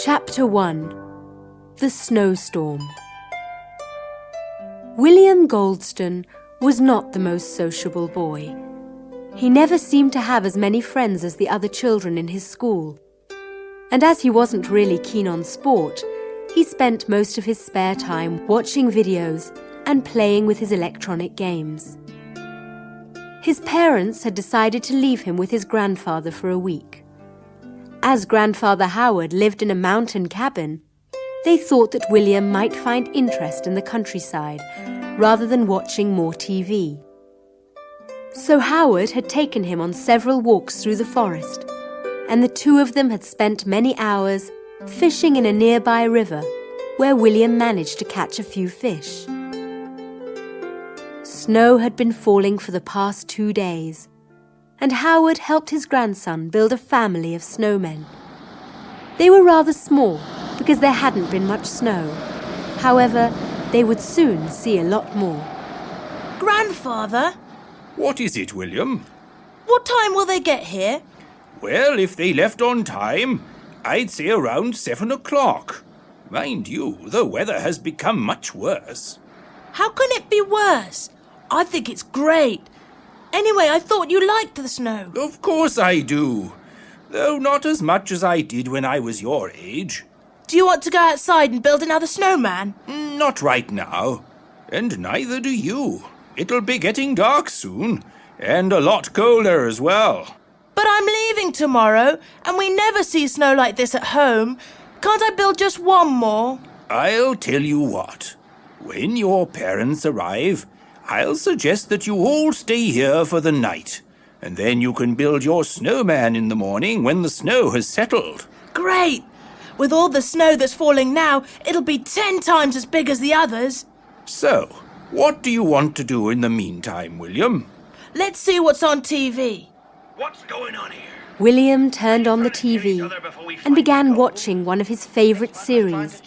Chapter 1. The Snowstorm. William Goldston was not the most sociable boy. He never seemed to have as many friends as the other children in his school. And as he wasn't really keen on sport, he spent most of his spare time watching videos and playing with his electronic games. His parents had decided to leave him with his grandfather for a week. As Grandfather Howard lived in a mountain cabin, they thought that William might find interest in the countryside rather than watching more TV. So Howard had taken him on several walks through the forest, and the two of them had spent many hours fishing in a nearby river where William managed to catch a few fish. Snow had been falling for the past 2 days, and Howard helped his grandson build a family of snowmen. They were rather small because there hadn't been much snow. However, they would soon see a lot more. Grandfather? What is it, William? What time will they get here? Well, if they left on time, I'd say around 7 o'clock. Mind you, the weather has become much worse. How can it be worse? I think it's great. Anyway, I thought you liked the snow. Of course I do, though not as much as I did when I was your age. Do you want to go outside and build another snowman? Not right now, and neither do you. It'll be getting dark soon, and a lot colder as well. But I'm leaving tomorrow, and we never see snow like this at home. Can't I build just one more? I'll tell you what. When your parents arrive, I'll suggest that you all stay here for the night, and then you can build your snowman in the morning when the snow has settled. Great! With all the snow that's falling now, it'll be 10 times as big as the others. So, what do you want to do in the meantime, William? Let's see what's on TV. What's going on here? William turned on the TV and began watching one of his favourite series,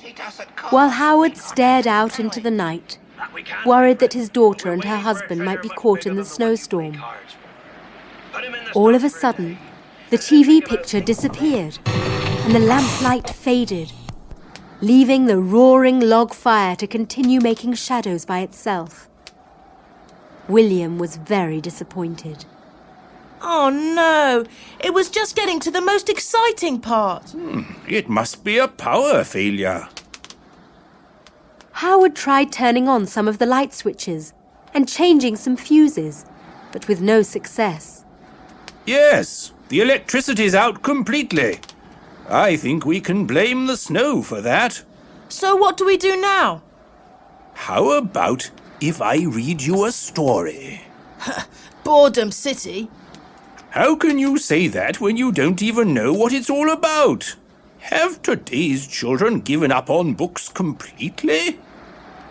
while Howard stared out into the night, worried that his daughter and her husband might be caught in the snowstorm. All of a sudden, the TV picture disappeared and the lamplight faded, leaving the roaring log fire to continue making shadows by itself. William was very disappointed. Oh no, it was just getting to the most exciting part. It must be a power failure. Howard tried turning on some of the light switches and changing some fuses, but with no success. Yes, the electricity's out completely. I think we can blame the snow for that. So what do we do now? How about if I read you a story? Boredom City. How can you say that when you don't even know what it's all about? Have today's children given up on books completely?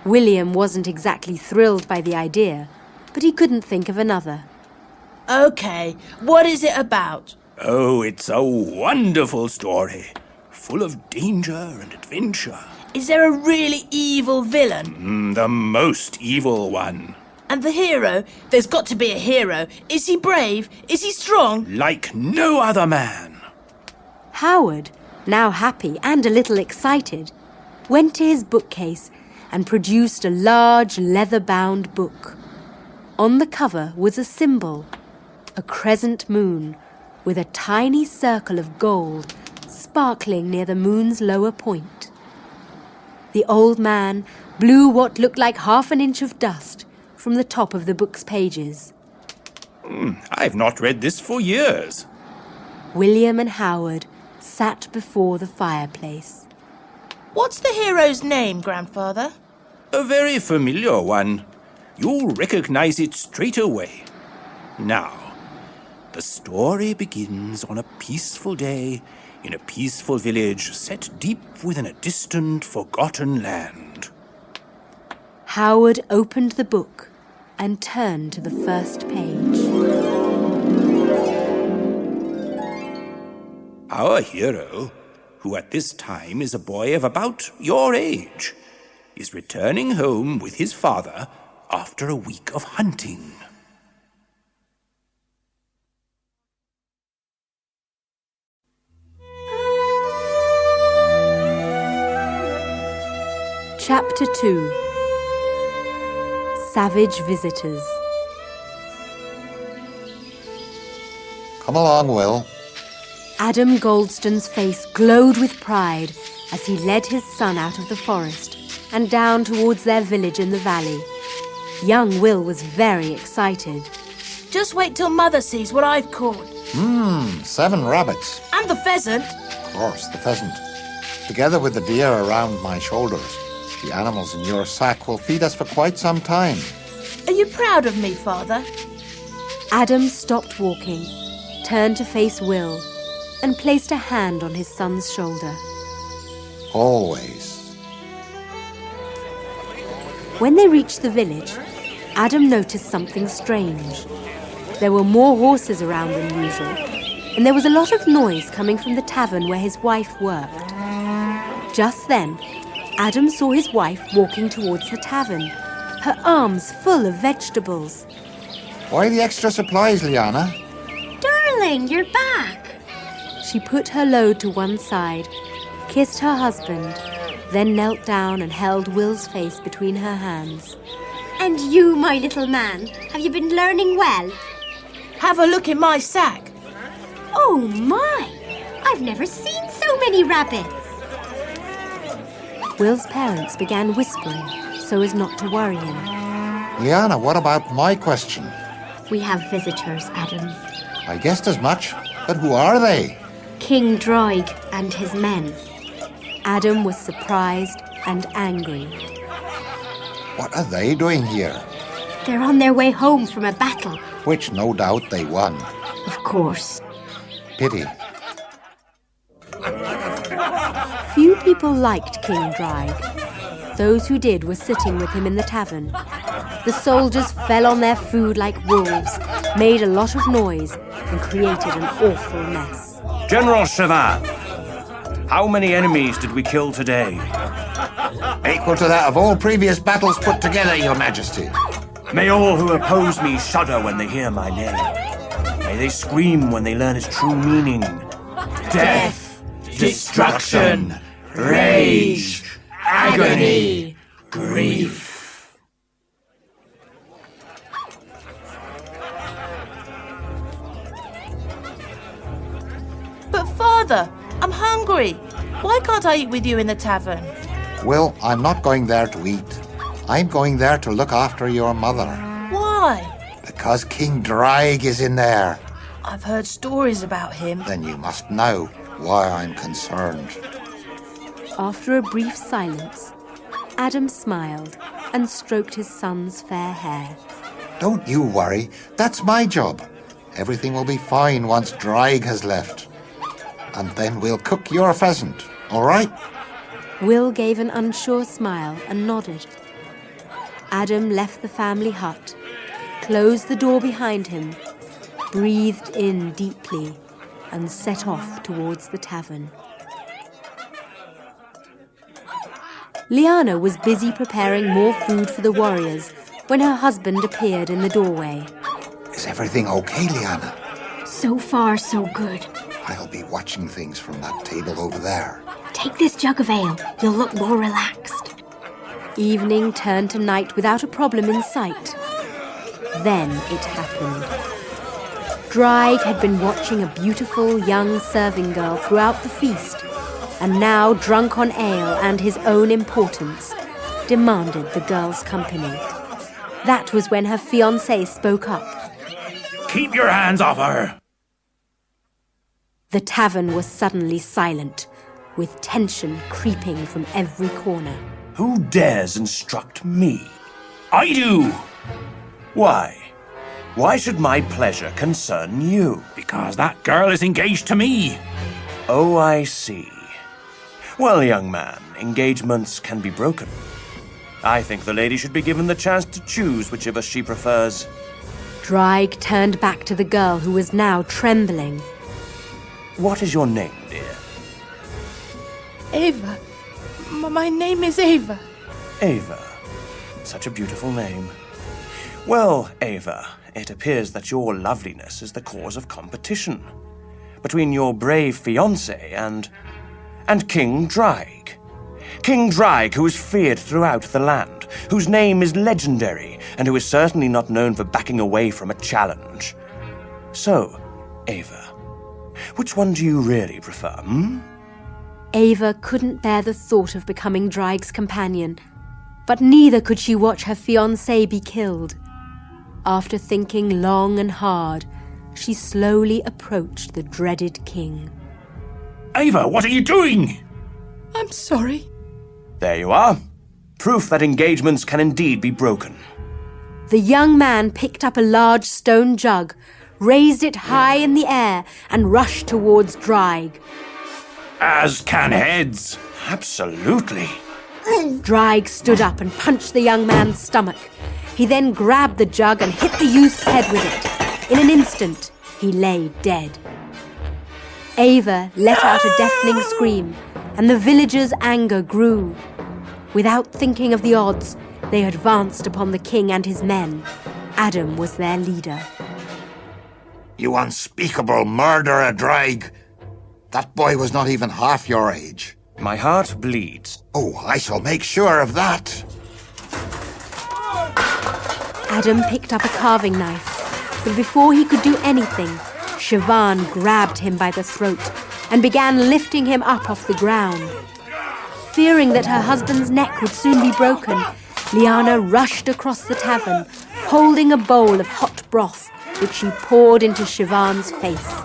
William wasn't exactly thrilled by the idea, but he couldn't think of another. Okay, what is it about? Oh, it's a wonderful story, full of danger and adventure. Is there a really evil villain? The most evil one. And the hero? There's got to be a hero. Is he brave? Is he strong? Like no other man. Howard, now happy and a little excited, went to his bookcase and produced a large leather-bound book. On the cover was a symbol, a crescent moon, with a tiny circle of gold sparkling near the moon's lower point. The old man blew what looked like half an inch of dust from the top of the book's pages. I've not read this for years. William and Howard sat before the fireplace. What's the hero's name, Grandfather? A very familiar one. You'll recognize it straight away. Now, the story begins on a peaceful day in a peaceful village set deep within a distant, forgotten land. Howard opened the book and turned to the first page. Our hero, who at this time is a boy of about your age, is returning home with his father after a week of hunting. Chapter 2. Savage Visitors. Come along, Will. Adam Goldstone's face glowed with pride as he led his son out of the forest and down towards their village in the valley. Young Will was very excited. Just wait till Mother sees what I've caught. 7 rabbits. And the pheasant. Of course, the pheasant. Together with the deer around my shoulders. The animals in your sack will feed us for quite some time. Are you proud of me, Father? Adam stopped walking, turned to face Will, and placed a hand on his son's shoulder. Always. When they reached the village, Adam noticed something strange. There were more horses around than usual, and there was a lot of noise coming from the tavern where his wife worked. Just then, Adam saw his wife walking towards the tavern, her arms full of vegetables. Why the extra supplies, Liana? Darling, you're back. She put her load to one side, kissed her husband, then knelt down and held Will's face between her hands. And you, my little man, have you been learning well? Have a look in my sack. Oh my! I've never seen so many rabbits. Will's parents began whispering so as not to worry him. Liana, what about my question? We have visitors, Adam. I guessed as much, but who are they? King Droig and his men. Adam was surprised and angry. What are they doing here? They're on their way home from a battle. Which no doubt they won. Of course. Pity. Few people liked King Droig. Those who did were sitting with him in the tavern. The soldiers fell on their food like wolves, made a lot of noise, and created an awful mess. General Chauvin, how many enemies did we kill today? Equal to that of all previous battles put together, Your Majesty. May all who oppose me shudder when they hear my name. May they scream when they learn its true meaning. Death, destruction, rage, agony, grief. But Father, I'm hungry. Why can't I eat with you in the tavern? Will, I'm not going there to eat. I'm going there to look after your mother. Why? Because King Droig is in there. I've heard stories about him. Then you must know why I'm concerned. After a brief silence, Adam smiled and stroked his son's fair hair. Don't you worry. That's my job. Everything will be fine once Droig has left. And then we'll cook your pheasant, all right? Will gave an unsure smile and nodded. Adam left the family hut, closed the door behind him, breathed in deeply, and set off towards the tavern. Liana was busy preparing more food for the warriors when her husband appeared in the doorway. Is everything okay, Liana? So far, so good. I'll be watching things from that table over there. Take this jug of ale. You'll look more relaxed. Evening turned to night without a problem in sight. Then it happened. Droig had been watching a beautiful young serving girl throughout the feast, and now, drunk on ale and his own importance, demanded the girl's company. That was when her fiancé spoke up. Keep your hands off her! The tavern was suddenly silent, with tension creeping from every corner. Who dares instruct me? I do! Why? Why should my pleasure concern you? Because that girl is engaged to me. Oh, I see. Well, young man, engagements can be broken. I think the lady should be given the chance to choose whichever she prefers. Droig turned back to the girl who was now trembling. What is your name, dear? Ava. My name is Ava. Ava. Such a beautiful name. Well, Ava, it appears that your loveliness is the cause of competition between your brave fiancé and King Droig. King Drag, who is feared throughout the land, whose name is legendary, and who is certainly not known for backing away from a challenge. So, Ava, which one do you really prefer, Ava couldn't bear the thought of becoming Drag's companion, but neither could she watch her fiancé be killed. After thinking long and hard, she slowly approached the dreaded king. Ava, what are you doing? I'm sorry. There you are. Proof that engagements can indeed be broken. The young man picked up a large stone jug, raised it high in the air, and rushed towards Drag. As can heads. Absolutely. Drag stood up and punched the young man's stomach. He then grabbed the jug and hit the youth's head with it. In an instant, he lay dead. Ava let out a deafening scream, and the villagers' anger grew. Without thinking of the odds, they advanced upon the king and his men. Adam was their leader. You unspeakable murderer, Drag. That boy was not even half your age. My heart bleeds. Oh, I shall make sure of that. Adam picked up a carving knife, but before he could do anything, Siobhan grabbed him by the throat and began lifting him up off the ground. Fearing that her husband's neck would soon be broken, Liana rushed across the tavern, holding a bowl of hot broth, which she poured into Siobhan's face.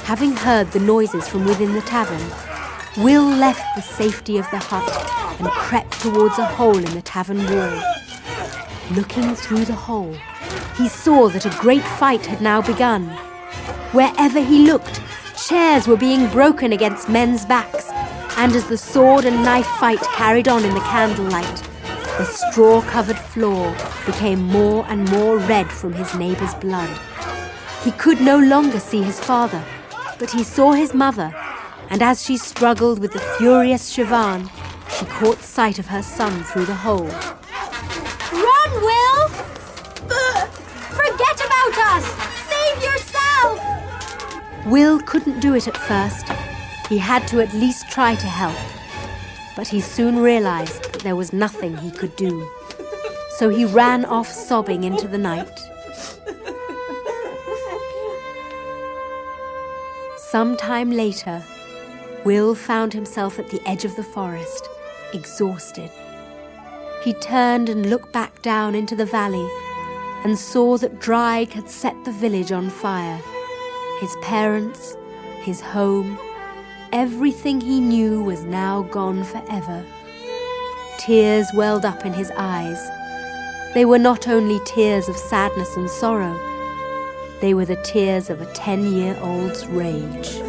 Having heard the noises from within the tavern, Will left the safety of the hut and crept towards a hole in the tavern wall. Looking through the hole, he saw that a great fight had now begun. Wherever he looked, chairs were being broken against men's backs, and as the sword and knife fight carried on in the candlelight, the straw-covered floor became more and more red from his neighbour's blood. He could no longer see his father, but he saw his mother, and as she struggled with the furious Siobhan, she caught sight of her son through the hole. Run, Will! Forget about us! Save yourself! Will couldn't do it at first. He had to at least try to help. But he soon realized that there was nothing he could do. So he ran off sobbing into the night. Sometime later, Will found himself at the edge of the forest, exhausted. He turned and looked back down into the valley and saw that Drag had set the village on fire. His parents, his home, everything he knew was now gone forever. Tears welled up in his eyes. They were not only tears of sadness and sorrow, they were the tears of a 10-year-old's rage.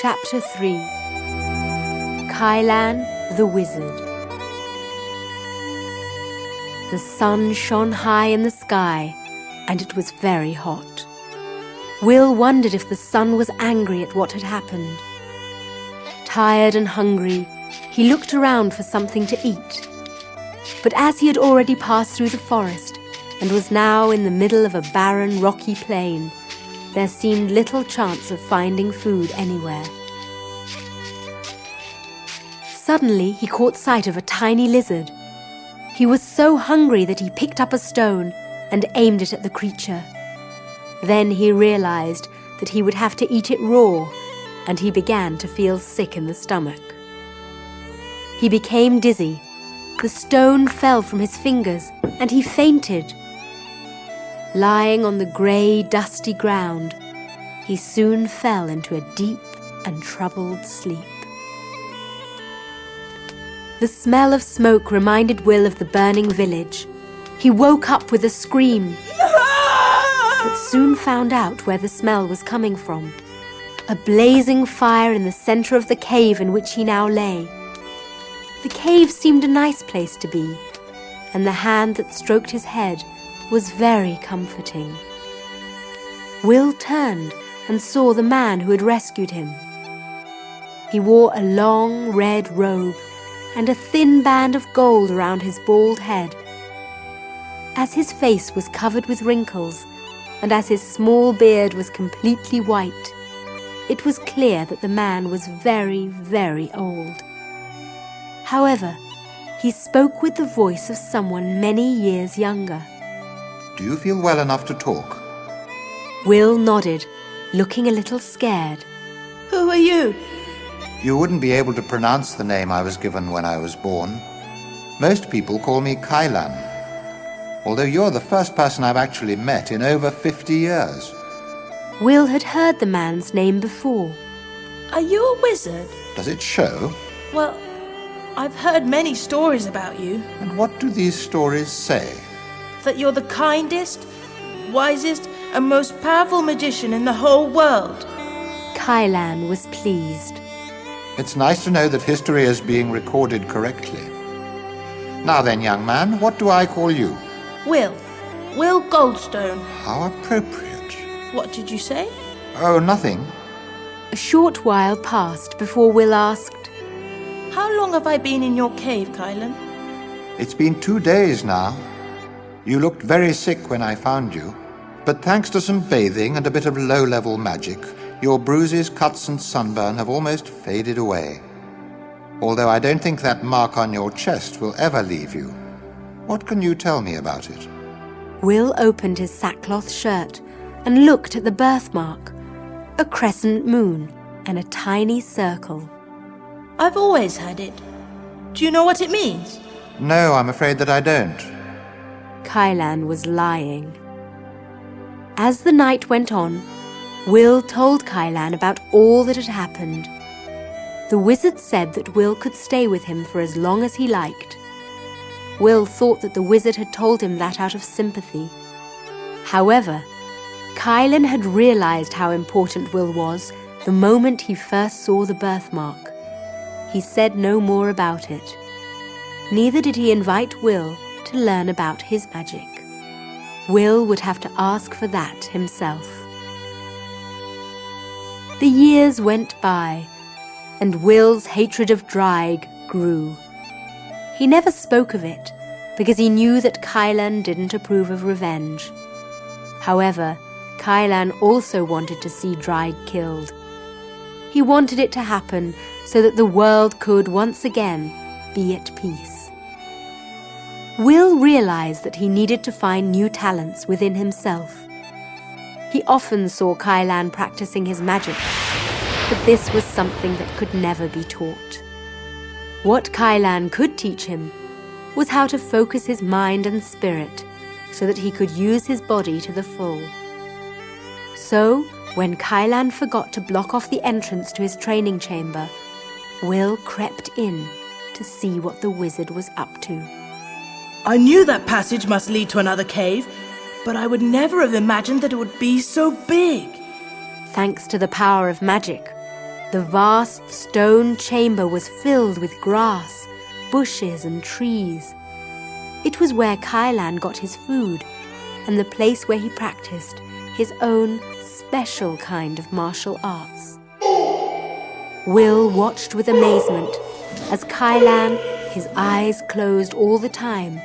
Chapter 3. Kylan the Wizard. The sun shone high in the sky, and it was very hot. Will wondered if the sun was angry at what had happened. Tired and hungry, he looked around for something to eat. But as he had already passed through the forest and was now in the middle of a barren, rocky plain, there seemed little chance of finding food anywhere. Suddenly, he caught sight of a tiny lizard. He was so hungry that he picked up a stone and aimed it at the creature. Then he realized that he would have to eat it raw, and he began to feel sick in the stomach. He became dizzy. The stone fell from his fingers, and he fainted. Lying on the grey, dusty ground, he soon fell into a deep and troubled sleep. The smell of smoke reminded Will of the burning village. He woke up with a scream, but soon found out where the smell was coming from. A blazing fire in the centre of the cave in which he now lay. The cave seemed a nice place to be, and the hand that stroked his head was very comforting. Will turned and saw the man who had rescued him. He wore a long red robe and a thin band of gold around his bald head. As his face was covered with wrinkles, and as his small beard was completely white, it was clear that the man was very, very old. However, he spoke with the voice of someone many years younger. Do you feel well enough to talk? Will nodded, looking a little scared. Who are you? You wouldn't be able to pronounce the name I was given when I was born. Most people call me Kylan, although you're the first person I've actually met in over 50 years. Will had heard the man's name before. Are you a wizard? Does it show? Well, I've heard many stories about you. And what do these stories say? That you're the kindest, wisest, and most powerful magician in the whole world. Kylan was pleased. It's nice to know that history is being recorded correctly. Now then, young man, what do I call you? Will Goldstone. How appropriate. What did you say? Oh, nothing. A short while passed before Will asked, How long have I been in your cave, Kylan? It's been 2 days now. You looked very sick when I found you, but thanks to some bathing and a bit of low-level magic, your bruises, cuts and sunburn have almost faded away. Although I don't think that mark on your chest will ever leave you. What can you tell me about it? Will opened his sackcloth shirt and looked at the birthmark, a crescent moon and a tiny circle. I've always had it. Do you know what it means? No, I'm afraid that I don't. Kylan was lying. As the night went on, Will told Kylan about all that had happened. The wizard said that Will could stay with him for as long as he liked. Will thought that the wizard had told him that out of sympathy. However, Kylan had realized how important Will was the moment he first saw the birthmark. He said no more about it. Neither did he invite Will to learn about his magic. Will would have to ask for that himself. The years went by, and Will's hatred of Dreig grew. He never spoke of it, because he knew that Kylan didn't approve of revenge. However, Kylan also wanted to see Dreig killed. He wanted it to happen so that the world could once again be at peace. Will realized that he needed to find new talents within himself. He often saw Kylan practicing his magic, but this was something that could never be taught. What Kylan could teach him was how to focus his mind and spirit so that he could use his body to the full. So, when Kylan forgot to block off the entrance to his training chamber, Will crept in to see what the wizard was up to. I knew that passage must lead to another cave, but I would never have imagined that it would be so big. Thanks to the power of magic, the vast stone chamber was filled with grass, bushes and trees. It was where Kylan got his food and the place where he practiced his own special kind of martial arts. Will watched with amazement as Kylan, his eyes closed all the time,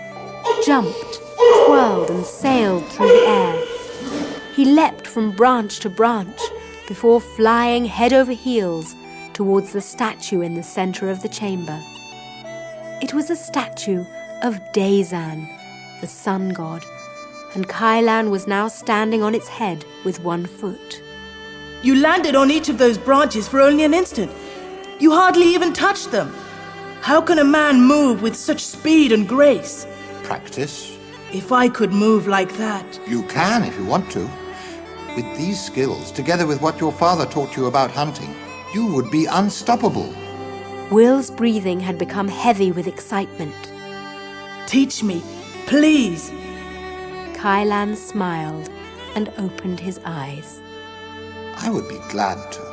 jumped, twirled and sailed through the air. He leapt from branch to branch before flying head over heels towards the statue in the center of the chamber. It was a statue of Dazan, the sun god, and Kylan was now standing on its head with one foot. You landed on each of those branches for only an instant. You hardly even touched them. How can a man move with such speed and grace? Practice. If I could move like that. You can if you want to. With these skills, together with what your father taught you about hunting, you would be unstoppable. Will's breathing had become heavy with excitement. Teach me, please. Kylan smiled and opened his eyes. I would be glad to.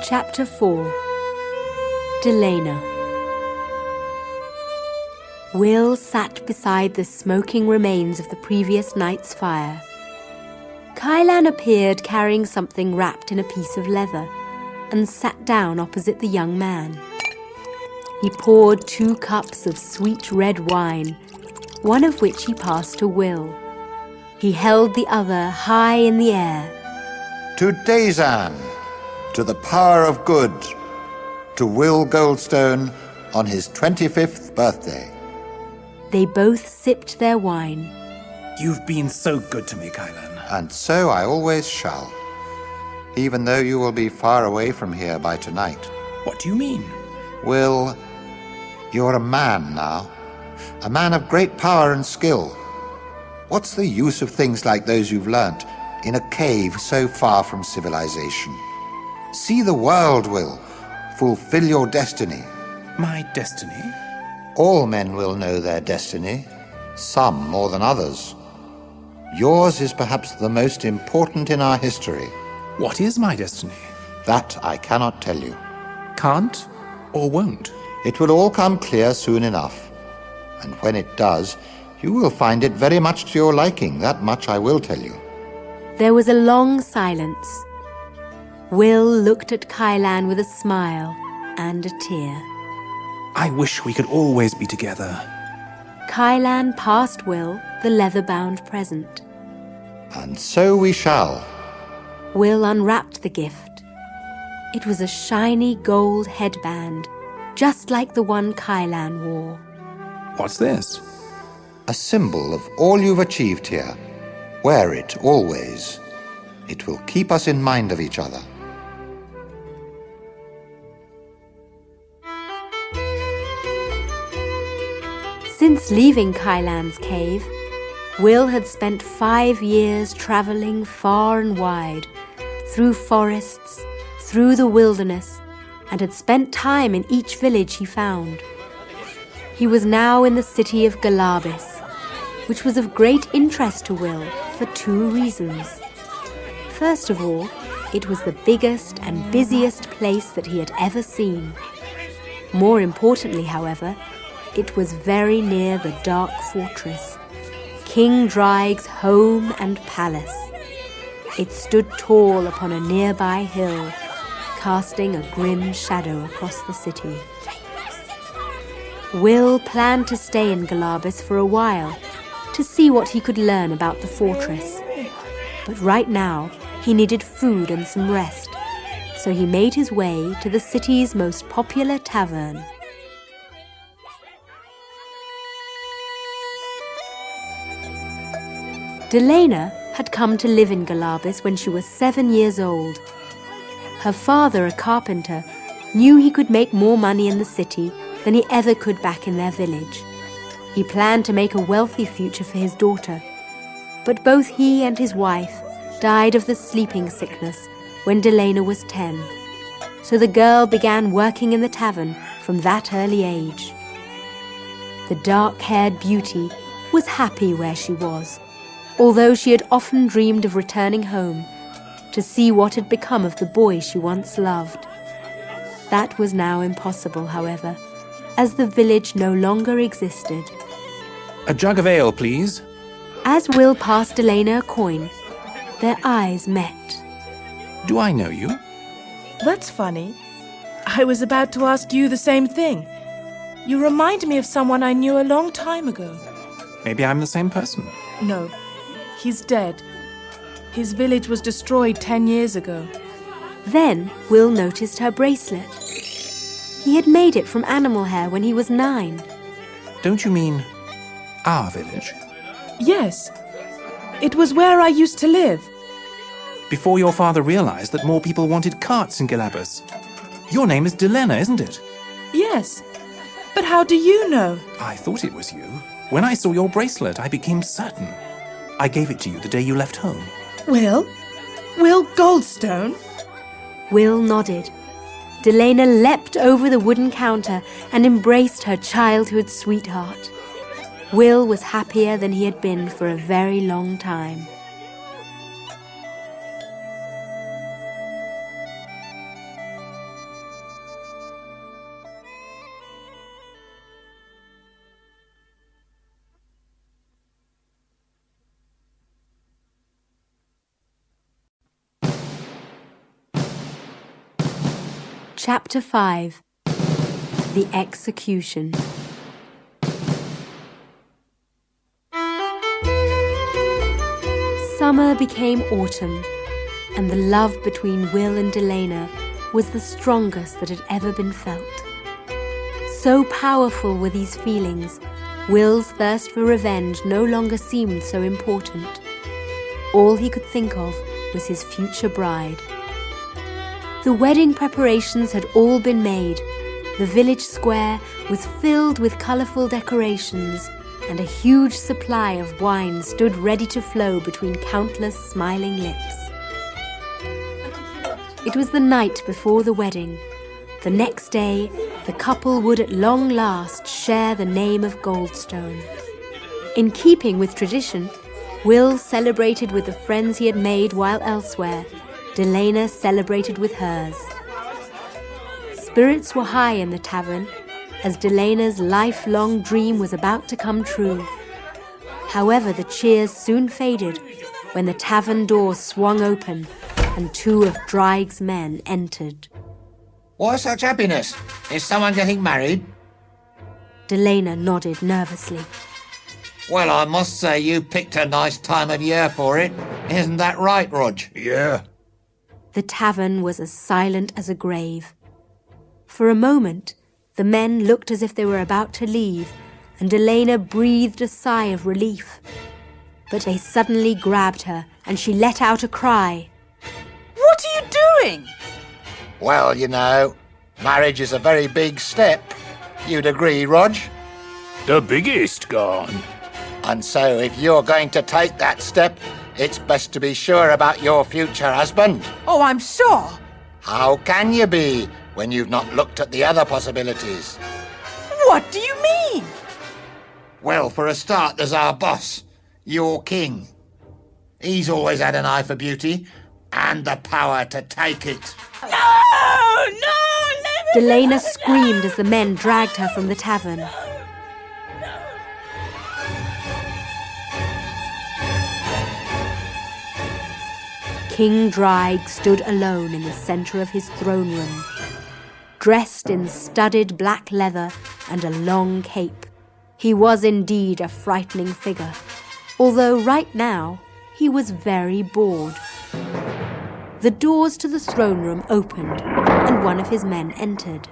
Chapter 4. Delena. Will sat beside the smoking remains of the previous night's fire. Kylan appeared carrying something wrapped in a piece of leather and sat down opposite the young man. He poured 2 cups of sweet red wine, one of which he passed to Will. He held the other high in the air. To Dazan, to the power of good, to Will Goldstone on his 25th birthday. They both sipped their wine. You've been so good to me, Kylan. And so I always shall, even though you will be far away from here by tonight. What do you mean? Will, you're a man now, a man of great power and skill. What's the use of things like those you've learnt in a cave so far from civilization? See the world, Will. Fulfill your destiny. My destiny? All men will know their destiny, some more than others. Yours is perhaps the most important in our history. What is my destiny? That I cannot tell you. Can't or won't? It will all come clear soon enough. And when it does, you will find it very much to your liking, that much I will tell you. There was a long silence. Will looked at Kylan with a smile and a tear. I wish we could always be together. Kylan passed Will the leather-bound present. And so we shall. Will unwrapped the gift. It was a shiny gold headband, just like the one Kylan wore. What's this? A symbol of all you've achieved here. Wear it always. It will keep us in mind of each other. Since leaving Kylan's cave, Will had spent 5 years traveling far and wide, through forests, through the wilderness, and had spent time in each village he found. He was now in the city of Galabis, which was of great interest to Will for 2 reasons. First of all, it was the biggest and busiest place that he had ever seen. More importantly, however, it was very near the Dark Fortress, King Draig's home and palace. It stood tall upon a nearby hill, casting a grim shadow across the city. Will planned to stay in Galabis for a while, to see what he could learn about the fortress. But right now, he needed food and some rest, so he made his way to the city's most popular tavern. Delena had come to live in Galabis when she was 7 years old. Her father, a carpenter, knew he could make more money in the city than he ever could back in their village. He planned to make a wealthy future for his daughter. But both he and his wife died of the sleeping sickness when Delena was 10. So the girl began working in the tavern from that early age. The dark-haired beauty was happy where she was, although she had often dreamed of returning home to see what had become of the boy she once loved. That was now impossible, however, as the village no longer existed. A jug of ale, please. As Will passed Delena a coin, their eyes met. Do I know you? That's funny. I was about to ask you the same thing. You remind me of someone I knew a long time ago. Maybe I'm the same person. No, he's dead. His village was destroyed 10 years ago. Then Will noticed her bracelet. He had made it from animal hair when he was 9. Don't you mean our village? Yes, it was where I used to live. Before your father realized that more people wanted carts in Galabas. Your name is Delena, isn't it? Yes, but how do you know? I thought it was you. When I saw your bracelet, I became certain. I gave it to you the day you left home. Will? Will Goldstone? Will nodded. Delena leapt over the wooden counter and embraced her childhood sweetheart. Will was happier than he had been for a very long time. Chapter 5. The Execution. Summer became autumn, and the love between Will and Delena was the strongest that had ever been felt. So powerful were these feelings, Will's thirst for revenge no longer seemed so important. All he could think of was his future bride. The wedding preparations had all been made. The village square was filled with colourful decorations, and a huge supply of wine stood ready to flow between countless smiling lips. It was the night before the wedding. The next day, the couple would at long last share the name of Goldstone. In keeping with tradition, Will celebrated with the friends he had made while elsewhere. Delena celebrated with hers. Spirits were high in the tavern, as Delena's lifelong dream was about to come true. However, the cheers soon faded when the tavern door swung open and two of Dreig's men entered. Why such happiness? Is someone getting married? Delena nodded nervously. Well, I must say you picked a nice time of year for it. Isn't that right, Rog? Yeah. The tavern was as silent as a grave. For a moment, the men looked as if they were about to leave, and Delena breathed a sigh of relief. But they suddenly grabbed her, and she let out a cry. What are you doing? Well, you know, marriage is a very big step. You'd agree, Rog? The biggest gone. And so if you're going to take that step, it's best to be sure about your future husband. Oh, I'm sure. How can you be when you've not looked at the other possibilities? What do you mean? Well, for a start, there's our boss, your king. He's always had an eye for beauty and the power to take it. No, Delena screamed as the men dragged her from the tavern. King Dreig stood alone in the centre of his throne room, dressed in studded black leather and a long cape. He was indeed a frightening figure, although right now he was very bored. The doors to the throne room opened, and one of his men entered.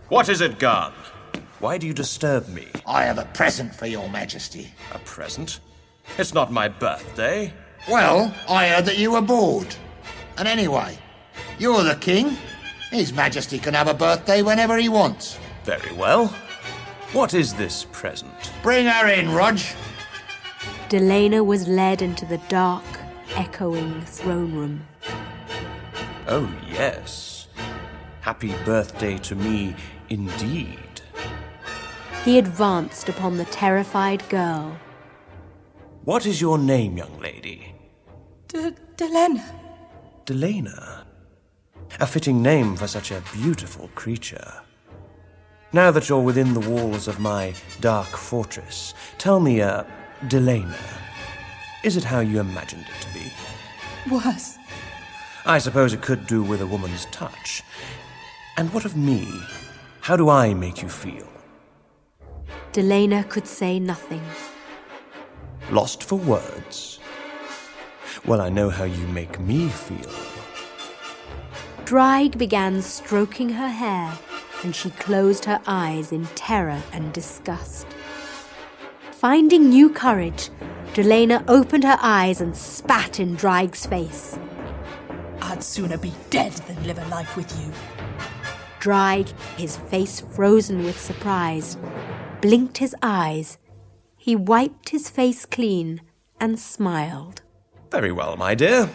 What is it, Garn? Why do you disturb me? I have a present for your majesty. A present? It's not my birthday. Well, I heard that you were bored. And anyway, you're the king. His majesty can have a birthday whenever he wants. Very well. What is this present? Bring her in, Rog. Delena was led into the dark, echoing throne room. Oh, yes. Happy birthday to me, indeed. He advanced upon the terrified girl. What is your name, young lady? Delena. Delena. A fitting name for such a beautiful creature. Now that you're within the walls of my dark fortress, tell me, Delena, is it how you imagined it to be? Was. I suppose it could do with a woman's touch. And what of me? How do I make you feel? Delena could say nothing. Lost for words? Well, I know how you make me feel. Dreig began stroking her hair, and she closed her eyes in terror and disgust. Finding new courage, Delena opened her eyes and spat in Dreig's face. I'd sooner be dead than live a life with you. Dreig, his face frozen with surprise, blinked his eyes. He wiped his face clean and smiled. Very well, my dear.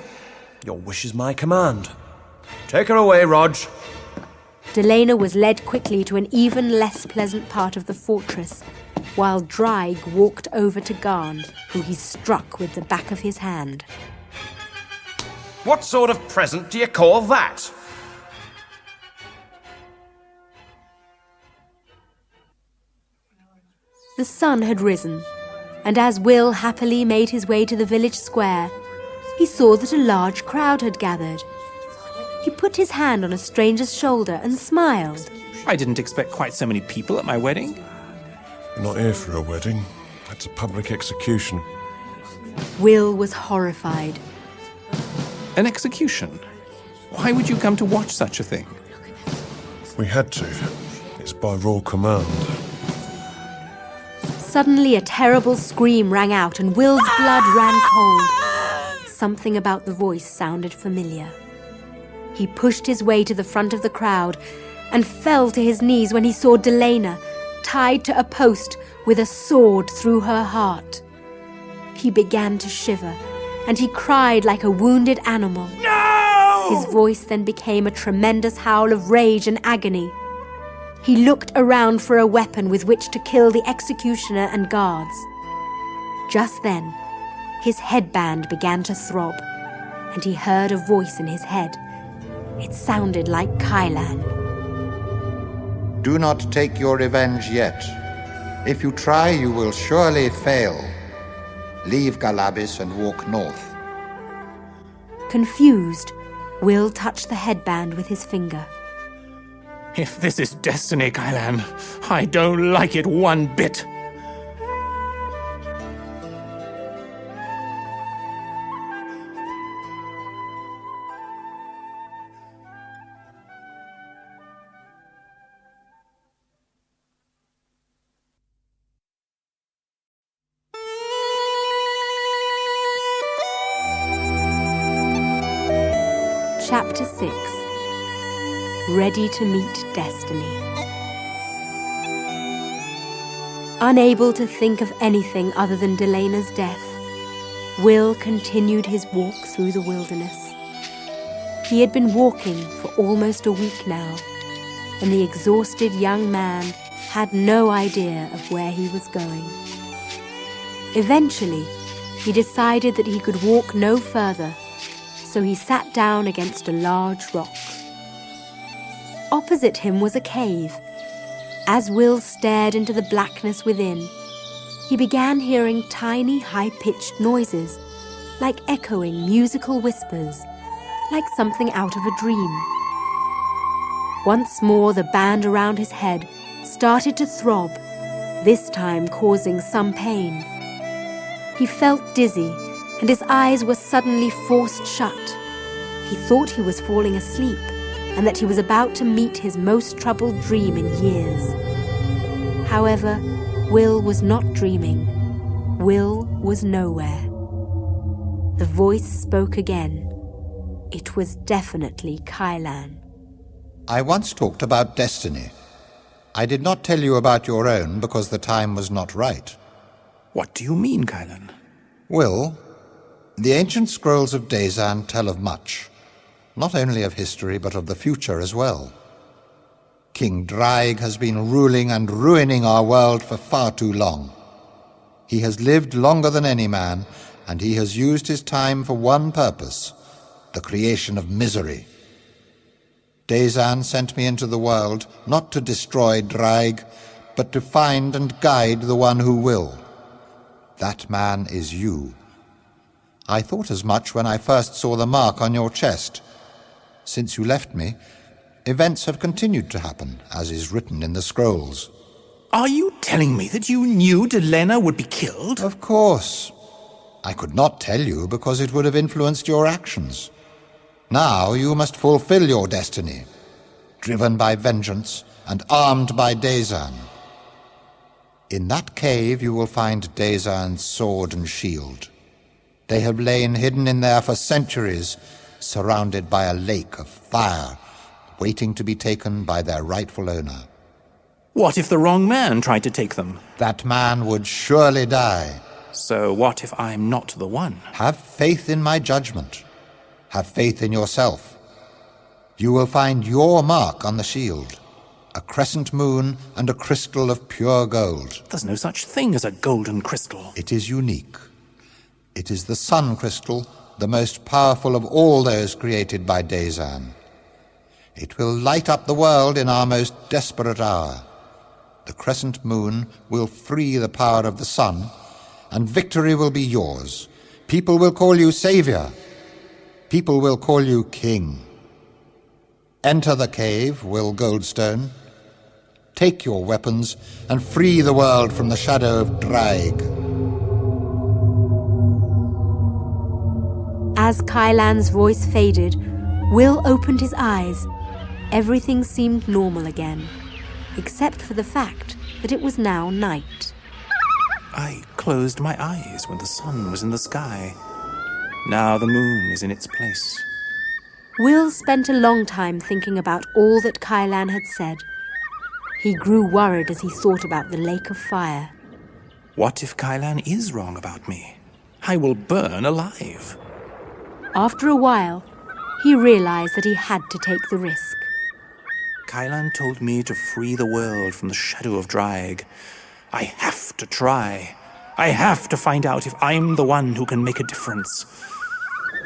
Your wish is my command. Take her away, Rog. Delena was led quickly to an even less pleasant part of the fortress, while Dreig walked over to Garn, who he struck with the back of his hand. What sort of present do you call that? The sun had risen, and as Will happily made his way to the village square, he saw that a large crowd had gathered. He put his hand on a stranger's shoulder and smiled. I didn't expect quite so many people at my wedding. We're not here for a wedding. It's a public execution. Will was horrified. An execution? Why would you come to watch such a thing? We had to. It's by royal command. Suddenly a terrible scream rang out and Will's blood ran cold. Something about the voice sounded familiar. He pushed his way to the front of the crowd and fell to his knees when he saw Delena tied to a post with a sword through her heart. He began to shiver and he cried like a wounded animal. No! His voice then became a tremendous howl of rage and agony. He looked around for a weapon with which to kill the executioner and guards. Just then, his headband began to throb, and he heard a voice in his head. It sounded like Kylan. Do not take your revenge yet. If you try, you will surely fail. Leave Galabis and walk north. Confused, Will touched the headband with his finger. If this is destiny, Kylan, I don't like it one bit. Chapter 6. Ready to meet destiny. Unable to think of anything other than Delena's death, Will continued his walk through the wilderness. He had been walking for almost a week now, and the exhausted young man had no idea of where he was going. Eventually, he decided that he could walk no further, so he sat down against a large rock. Opposite him was a cave. As Will stared into the blackness within, he began hearing tiny, high-pitched noises, like echoing musical whispers, like something out of a dream. Once more the band around his head started to throb, this time causing some pain. He felt dizzy, and his eyes were suddenly forced shut. He thought he was falling asleep, and that he was about to meet his most troubled dream in years. However, Will was not dreaming. Will was nowhere. The voice spoke again. It was definitely Kylan. I once talked about destiny. I did not tell you about your own because the time was not right. What do you mean, Kylan? Will, the ancient scrolls of Dazan tell of much, not only of history but of the future as well. King Draig has been ruling and ruining our world for far too long. He has lived longer than any man, and he has used his time for one purpose, the creation of misery. Dazan sent me into the world not to destroy Draig, but to find and guide the one who will. That man is you. I thought as much when I first saw the mark on your chest. Since you left me, events have continued to happen, as is written in the scrolls. Are you telling me that you knew Delena would be killed? Of course. I could not tell you because it would have influenced your actions. Now you must fulfill your destiny, driven by vengeance and armed by Dazan. In that cave you will find Dazan's sword and shield. They have lain hidden in there for centuries, surrounded by a lake of fire, waiting to be taken by their rightful owner. What if the wrong man tried to take them? That man would surely die. So what if I'm not the one? Have faith in my judgment. Have faith in yourself. You will find your mark on the shield, a crescent moon and a crystal of pure gold. There's no such thing as a golden crystal. It is unique. It is the sun crystal, the most powerful of all those created by Dazan. It will light up the world in our most desperate hour. The crescent moon will free the power of the sun, and victory will be yours. People will call you savior. People will call you king. Enter the cave, Will Goldstone. Take your weapons and free the world from the shadow of Draig. As Kylan's voice faded, Will opened his eyes. Everything seemed normal again, except for the fact that it was now night. I closed my eyes when the sun was in the sky. Now the moon is in its place. Will spent a long time thinking about all that Kylan had said. He grew worried as he thought about the lake of fire. What if Kylan is wrong about me? I will burn alive. After a while, he realized that he had to take the risk. Kylan told me to free the world from the shadow of Draig. I have to try. I have to find out if I'm the one who can make a difference.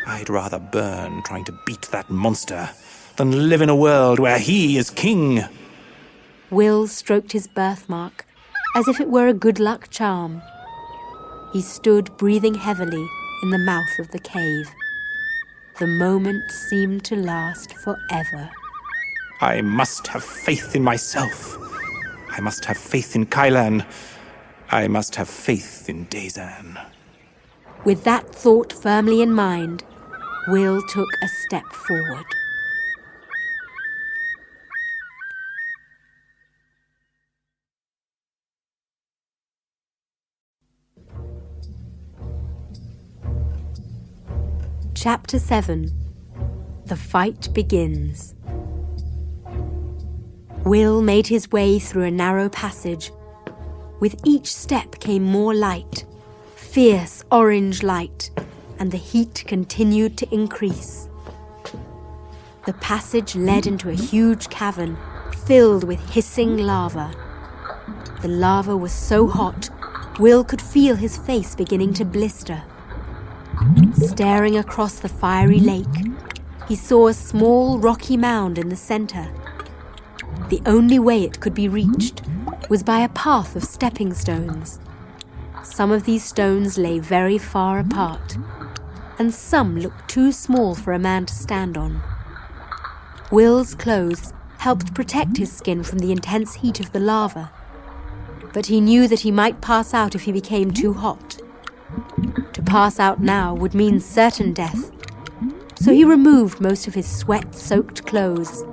I'd rather burn trying to beat that monster than live in a world where he is king. Will stroked his birthmark as if it were a good luck charm. He stood breathing heavily in the mouth of the cave. The moment seemed to last forever. I must have faith in myself. I must have faith in Kylan. I must have faith in Dazan. With that thought firmly in mind, Will took a step forward. Chapter 7. The Fight Begins. Will made his way through a narrow passage. With each step came more light, fierce orange light, and the heat continued to increase. The passage led into a huge cavern filled with hissing lava. The lava was so hot, Will could feel his face beginning to blister. Staring across the fiery lake, he saw a small rocky mound in the center. The only way it could be reached was by a path of stepping stones. Some of these stones lay very far apart, and some looked too small for a man to stand on. Will's clothes helped protect his skin from the intense heat of the lava, but he knew that he might pass out if he became too hot. To pass out now would mean certain death, so he removed most of his sweat-soaked clothes,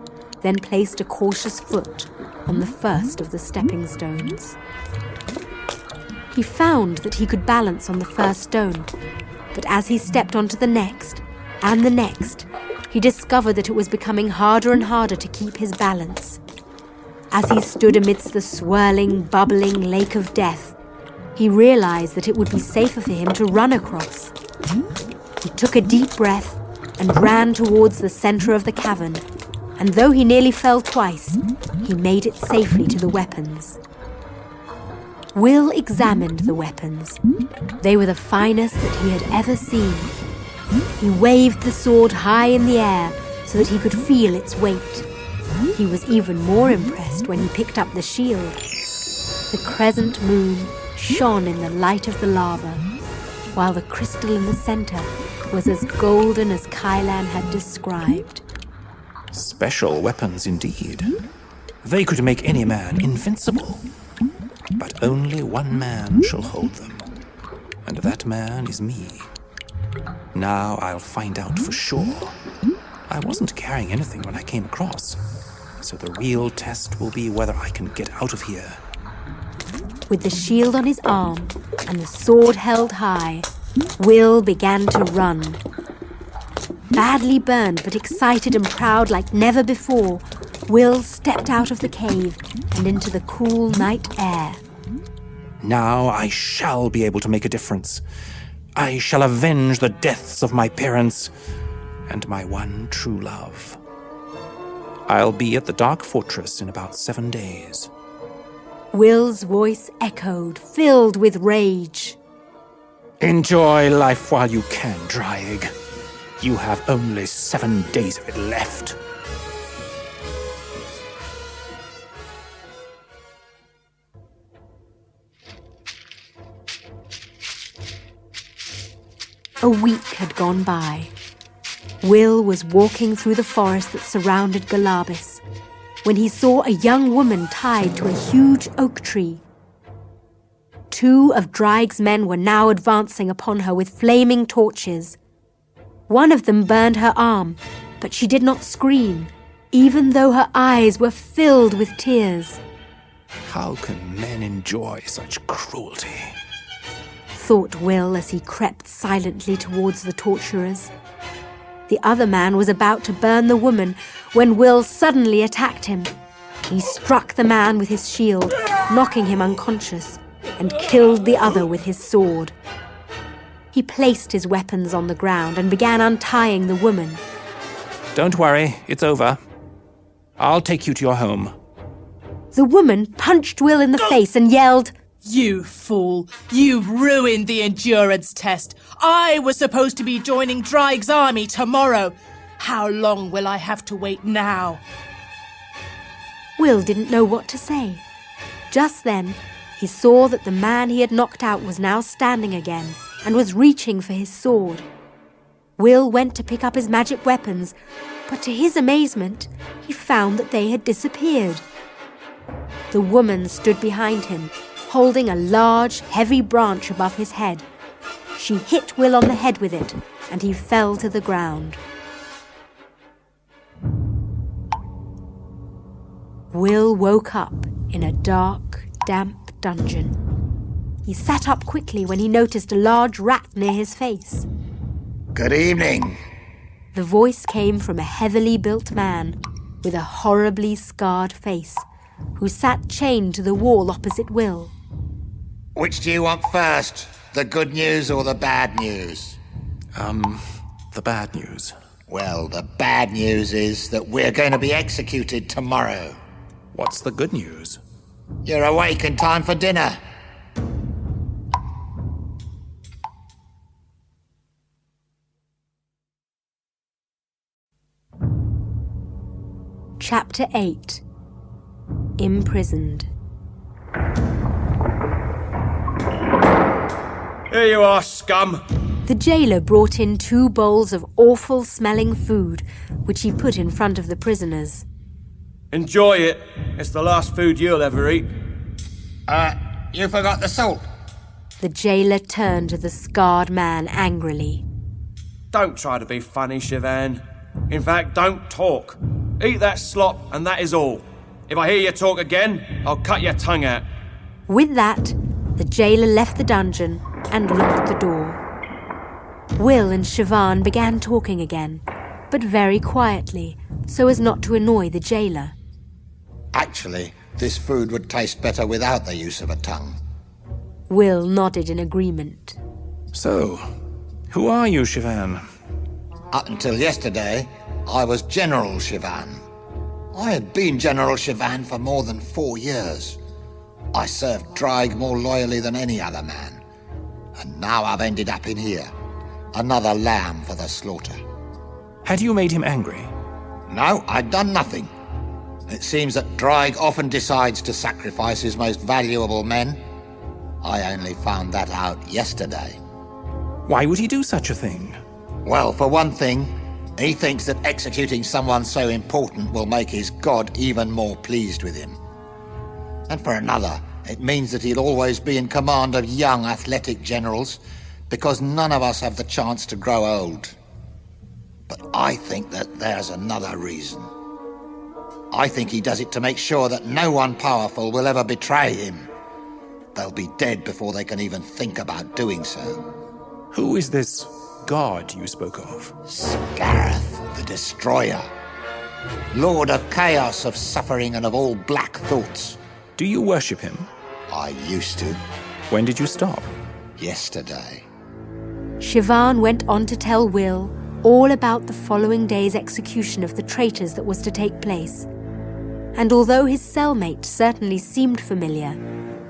then placed a cautious foot on the first of the stepping stones. He found that he could balance on the first stone, but as he stepped onto the next, and the next, he discovered that it was becoming harder and harder to keep his balance. As he stood amidst the swirling, bubbling lake of death, he realized that it would be safer for him to run across. He took a deep breath and ran towards the center of the cavern, and though he nearly fell twice, he made it safely to the weapons. Will examined the weapons. They were the finest that he had ever seen. He waved the sword high in the air so that he could feel its weight. He was even more impressed when he picked up the shield. The crescent moon shone in the light of the lava, while the crystal in the center was as golden as Kylan had described. Special weapons indeed. They could make any man invincible. But only one man shall hold them, and that man is me. Now I'll find out for sure. I wasn't carrying anything when I came across, so the real test will be whether I can get out of here. With the shield on his arm and the sword held high, Will began to run. Badly burned but excited and proud like never before, Will stepped out of the cave and into the cool night air. Now I shall be able to make a difference. I shall avenge the deaths of my parents and my one true love. I'll be at the Dark Fortress in about 7 days. Will's voice echoed, filled with rage. Enjoy life while you can, Draig. You have only 7 days of it left. A week had gone by. Will was walking through the forest that surrounded Galabis when he saw a young woman tied to a huge oak tree. 2 of Dreig's men were now advancing upon her with flaming torches. One of them burned her arm, but she did not scream, even though her eyes were filled with tears. How can men enjoy such cruelty? Thought Will as he crept silently towards the torturers. The other man was about to burn the woman when Will suddenly attacked him. He struck the man with his shield, knocking him unconscious, and killed the other with his sword. He placed his weapons on the ground and began untying the woman. Don't worry, it's over. I'll take you to your home. The woman punched Will in the face and yelled, You fool! You've ruined the endurance test. I was supposed to be joining Dreig's army tomorrow. How long will I have to wait now? Will didn't know what to say. Just then, he saw that the man he had knocked out was now standing again and was reaching for his sword. Will went to pick up his magic weapons, but to his amazement, he found that they had disappeared. The woman stood behind him, holding a large, heavy branch above his head. She hit Will on the head with it, and he fell to the ground. Will woke up in a dark, damp dungeon. He sat up quickly when he noticed a large rat near his face. Good evening. The voice came from a heavily built man with a horribly scarred face, who sat chained to the wall opposite Will. Which do you want first? The good news or the bad news? The bad news. Well, the bad news is that we're going to be executed tomorrow. What's the good news? You're awake in time for dinner. Chapter 8. Imprisoned. Here you are, scum! The jailer brought in 2 bowls of awful-smelling food, which he put in front of the prisoners. Enjoy it. It's the last food you'll ever eat. You forgot the salt. The jailer turned to the scarred man angrily. Don't try to be funny, Shivan. In fact, don't talk. Eat that slop, and that is all. If I hear you talk again, I'll cut your tongue out. With that, the jailer left the dungeon and locked the door. Will and Shivan began talking again, but very quietly, so as not to annoy the jailer. Actually, this food would taste better without the use of a tongue. Will nodded in agreement. So, who are you, Shivan? Up until yesterday, I was General Shivan. I had been General Shivan for more than 4 years. I served Dreig more loyally than any other man. And now I've ended up in here. Another lamb for the slaughter. Had you made him angry? No, I'd done nothing. It seems that Dreig often decides to sacrifice his most valuable men. I only found that out yesterday. Why would he do such a thing? Well, for one thing, he thinks that executing someone so important will make his god even more pleased with him. And for another, it means that he'll always be in command of young, athletic generals, because none of us have the chance to grow old. But I think that there's another reason. I think he does it to make sure that no one powerful will ever betray him. They'll be dead before they can even think about doing so. Who is this god you spoke of? Scareth, the Destroyer. Lord of chaos, of suffering, and of all black thoughts. Do you worship him? I used to. When did you stop? Yesterday. Shivan went on to tell Will all about the following day's execution of the traitors that was to take place. And although his cellmate certainly seemed familiar,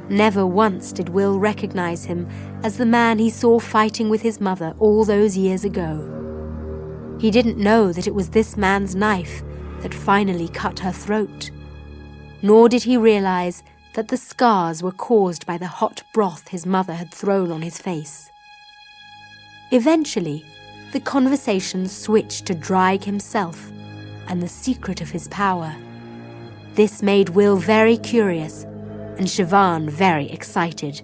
never once did Will recognize him as the man he saw fighting with his mother all those years ago. He didn't know that it was this man's knife that finally cut her throat. Nor did he realize that the scars were caused by the hot broth his mother had thrown on his face. Eventually, the conversation switched to Draig himself and the secret of his power. This made Will very curious and Siobhan very excited.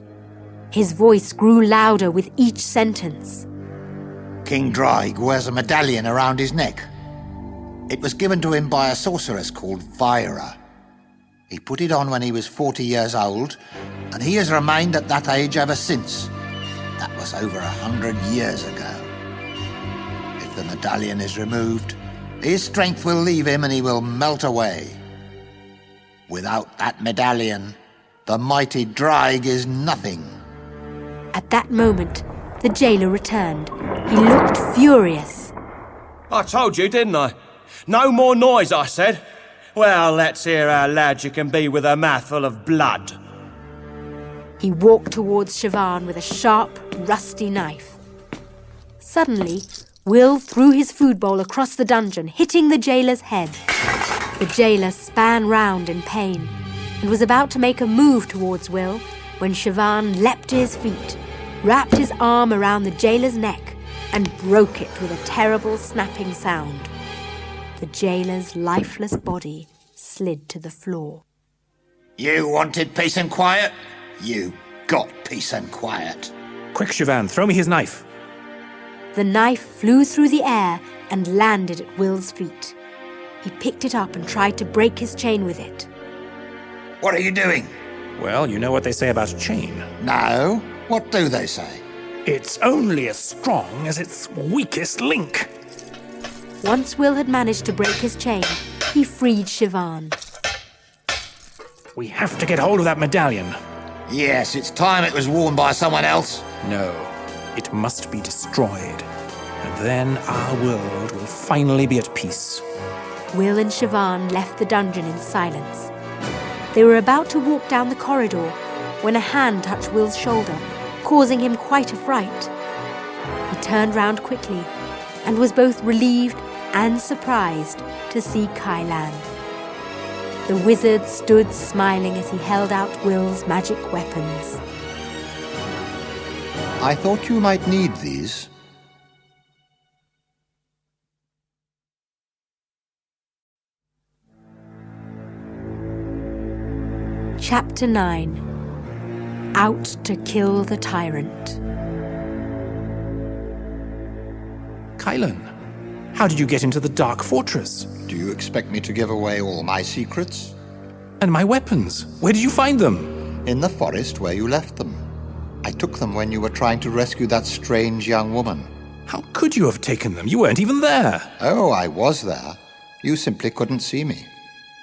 His voice grew louder with each sentence. King Draig wears a medallion around his neck. It was given to him by a sorceress called Vyra. He put it on when he was 40 years old, and he has remained at that age ever since. That was over 100 years ago. If the medallion is removed, his strength will leave him and he will melt away. Without that medallion, the mighty Draig is nothing. At that moment, the jailer returned. He looked furious. I told you, didn't I? No more noise, I said. Well, let's hear how loud you can be with a mouth full of blood. He walked towards Siobhan with a sharp, rusty knife. Suddenly, Will threw his food bowl across the dungeon, hitting the jailer's head. The jailer span round in pain and was about to make a move towards Will when Siobhan leapt to his feet, wrapped his arm around the jailer's neck and broke it with a terrible snapping sound. The jailer's lifeless body slid to the floor. You wanted peace and quiet? You got peace and quiet. Quick, Siobhan, throw me his knife. The knife flew through the air and landed at Will's feet. He picked it up and tried to break his chain with it. What are you doing? Well, you know what they say about a chain. No. What do they say? It's only as strong as its weakest link. Once Will had managed to break his chain, he freed Siobhan. We have to get hold of that medallion. Yes, it's time it was worn by someone else. No, it must be destroyed. And then our world will finally be at peace. Will and Siobhan left the dungeon in silence. They were about to walk down the corridor when a hand touched Will's shoulder, causing him quite a fright. He turned round quickly and was both relieved and surprised to see Kylan. The wizard stood smiling as he held out Will's magic weapons. I thought you might need these. Chapter 9. Out to kill the tyrant. Kylan, how did you get into the Dark Fortress? Do you expect me to give away all my secrets? And my weapons, where did you find them? In the forest where you left them. I took them when you were trying to rescue that strange young woman. How could you have taken them? You weren't even there. Oh, I was there. You simply couldn't see me.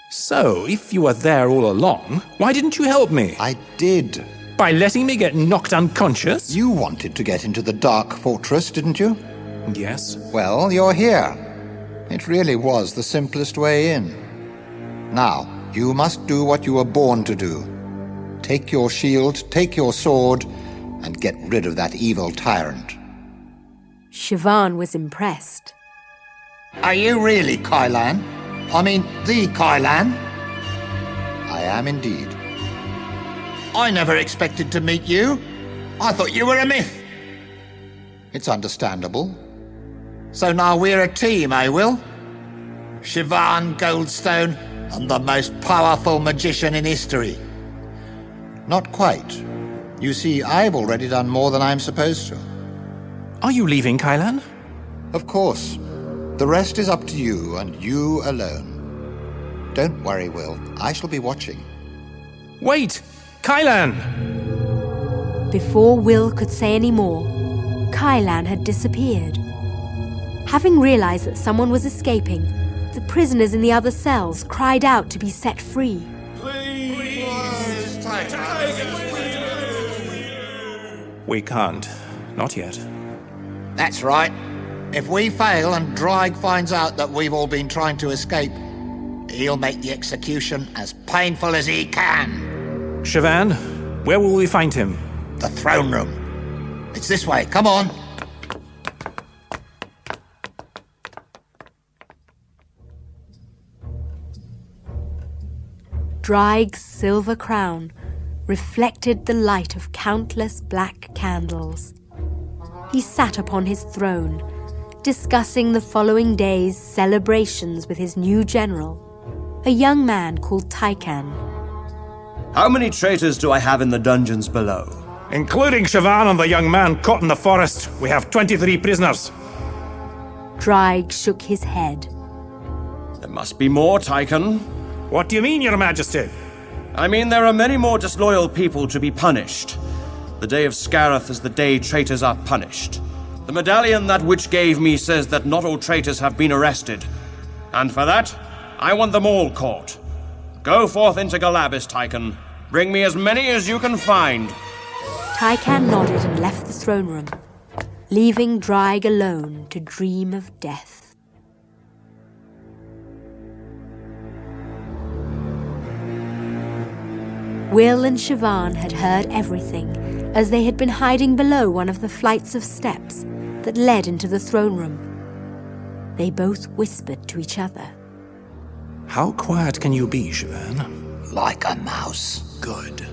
So, if you were there all along, why didn't you help me? I did. By letting me get knocked unconscious? You wanted to get into the Dark Fortress, didn't you? Yes. Well, you're here. It really was the simplest way in. Now, you must do what you were born to do. Take your shield, take your sword, and get rid of that evil tyrant. Siobhan was impressed. Are you really Kylan? I mean, the Kylan? I am indeed. I never expected to meet you. I thought you were a myth. It's understandable. So now we're a team, eh, Will? Siobhan Goldstone and the most powerful magician in history. Not quite. You see, I've already done more than I'm supposed to. Are you leaving, Kylan? Of course. The rest is up to you, and you alone. Don't worry, Will. I shall be watching. Wait! Kylan! Before Will could say any more, Kylan had disappeared. Having realized that someone was escaping, the prisoners in the other cells cried out to be set free. We can't. Not yet. That's right. If we fail and Draig finds out that we've all been trying to escape, he'll make the execution as painful as he can. Siobhan, where will we find him? The throne room. It's this way. Come on. Draig's silver crown reflected the light of countless black candles. He sat upon his throne, discussing the following day's celebrations with his new general, a young man called Tykan. How many traitors do I have in the dungeons below? Including Siobhan and the young man caught in the forest, we have 23 prisoners. Draig shook his head. There must be more, Tykan. What do you mean, Your Majesty? I mean, there are many more disloyal people to be punished. The day of Scareth is the day traitors are punished. The medallion that witch gave me says that not all traitors have been arrested. And for that, I want them all caught. Go forth into Galabis, Tykan. Bring me as many as you can find. Tykan nodded and left the throne room, leaving Draig alone to dream of death. Will and Siobhan had heard everything as they had been hiding below one of the flights of steps that led into the throne room. They both whispered to each other. How quiet can you be, Siobhan? Like a mouse. Good.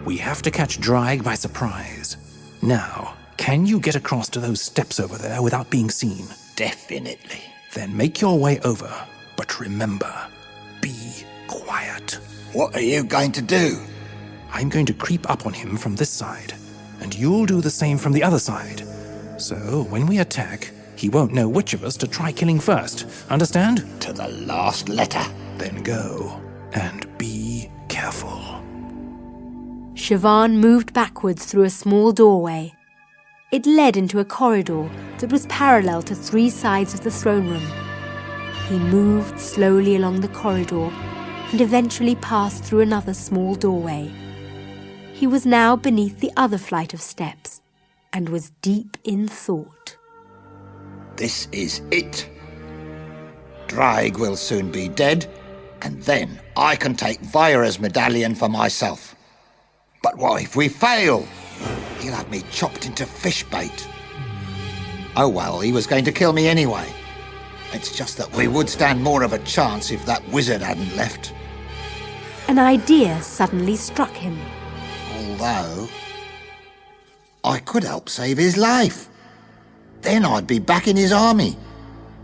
We have to catch Draig by surprise. Now, can you get across to those steps over there without being seen? Definitely. Then make your way over. But remember, be quiet. What are you going to do? I'm going to creep up on him from this side, and you'll do the same from the other side. So, when we attack, he won't know which of us to try killing first. Understand? To the last letter. Then go, and be careful. Siobhan moved backwards through a small doorway. It led into a corridor that was parallel to 3 sides of the throne room. He moved slowly along the corridor and eventually passed through another small doorway. He was now beneath the other flight of steps and was deep in thought. This is it. Draig will soon be dead, and then I can take Vaira's medallion for myself. But what if we fail? He'll have me chopped into fish bait. Oh well, he was going to kill me anyway. It's just that we would stand more of a chance if that wizard hadn't left. An idea suddenly struck him. Although, I could help save his life. Then I'd be back in his army,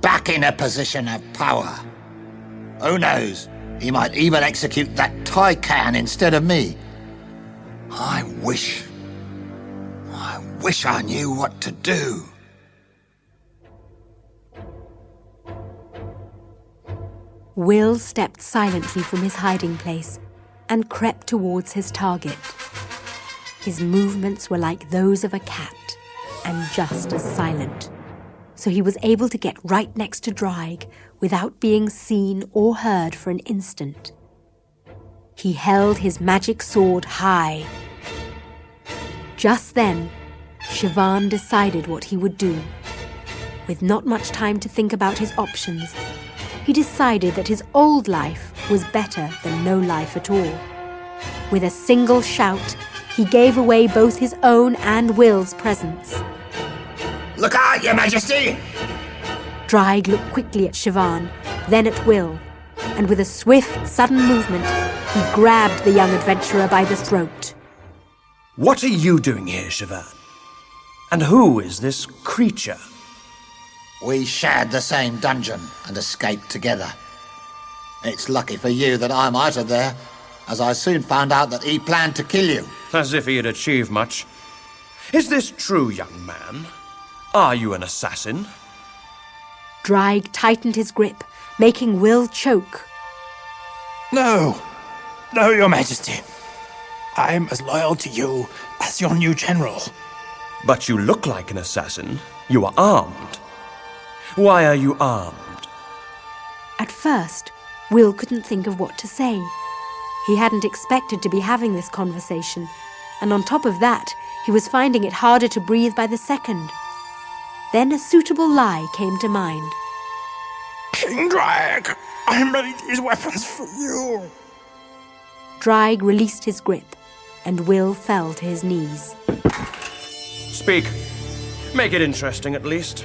back in a position of power. Who knows, he might even execute that Tykan instead of me. I wish I knew what to do. Will stepped silently from his hiding place and crept towards his target. His movements were like those of a cat and just as silent, so he was able to get right next to Draig without being seen or heard for an instant. He held his magic sword high. Just then, Siobhan decided what he would do. With not much time to think about his options, he decided that his old life was better than no life at all. With a single shout, he gave away both his own and Will's presents. Look out, Your Majesty! Draig looked quickly at Siobhan, then at Will, and with a swift, sudden movement, he grabbed the young adventurer by the throat. What are you doing here, Siobhan? And who is this creature? We shared the same dungeon and escaped together. It's lucky for you that I'm out of there, as I soon found out that he planned to kill you. As if he had achieved much. Is this true, young man? Are you an assassin? Draig tightened his grip, making Will choke. No, Your Majesty. I'm as loyal to you as your new general. But you look like an assassin. You are armed. Why are you armed? At first, Will couldn't think of what to say. He hadn't expected to be having this conversation, and on top of that, he was finding it harder to breathe by the second. Then a suitable lie came to mind. King Draig, I made these weapons for you. Draig released his grip, and Will fell to his knees. Speak. Make it interesting, at least.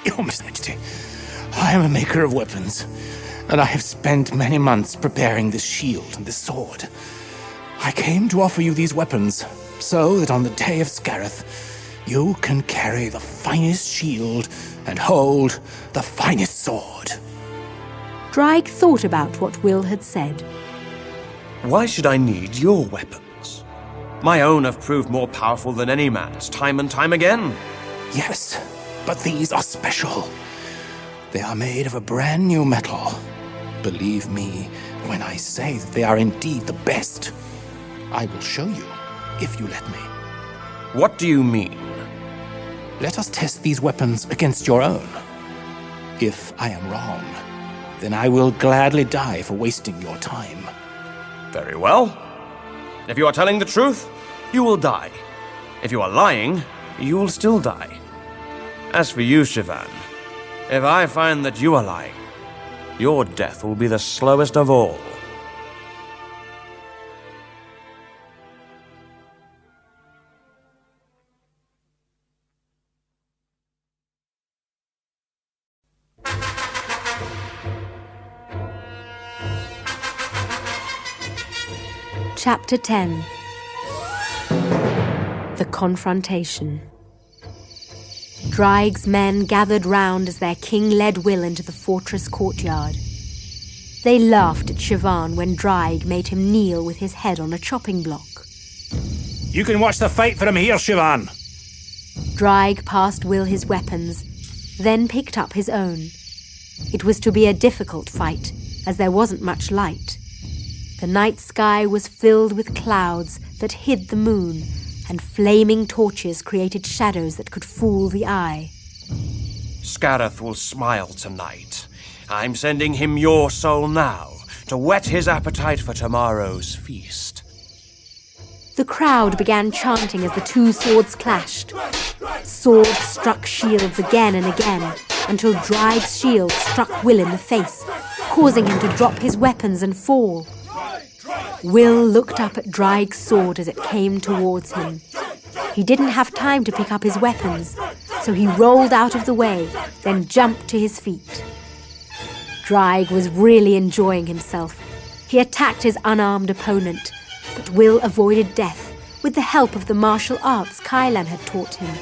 Your Majesty, I am a maker of weapons, and I have spent many months preparing this shield and this sword. I came to offer you these weapons, so that on the day of Scareth, you can carry the finest shield and hold the finest sword. Draig thought about what Will had said. Why should I need your weapons? My own have proved more powerful than any man's, time and time again. Yes, but these are special. They are made of a brand new metal. Believe me when I say that they are indeed the best. I will show you, if you let me. What do you mean? Let us test these weapons against your own. If I am wrong, then I will gladly die for wasting your time. Very well. If you are telling the truth, you will die. If you are lying, you will still die. As for you, Sivan, if I find that you are lying, your death will be the slowest of all. Chapter 10. The Confrontation. Draig's men gathered round as their king led Will into the fortress courtyard. They laughed at Sivan when Draig made him kneel with his head on a chopping block. You can watch the fight from here, Sivan. Draig passed Will his weapons, then picked up his own. It was to be a difficult fight, as there wasn't much light. The night sky was filled with clouds that hid the moon, and flaming torches created shadows that could fool the eye. Scareth will smile tonight. I'm sending him your soul now, to whet his appetite for tomorrow's feast. The crowd began chanting as the two swords clashed. Swords struck shields again and again, until Draig's shield struck Will in the face, causing him to drop his weapons and fall. Will looked up at Draig's sword as it came towards him. He didn't have time to pick up his weapons, so he rolled out of the way, then jumped to his feet. Draig was really enjoying himself. He attacked his unarmed opponent, but Will avoided death with the help of the martial arts Kylan had taught him.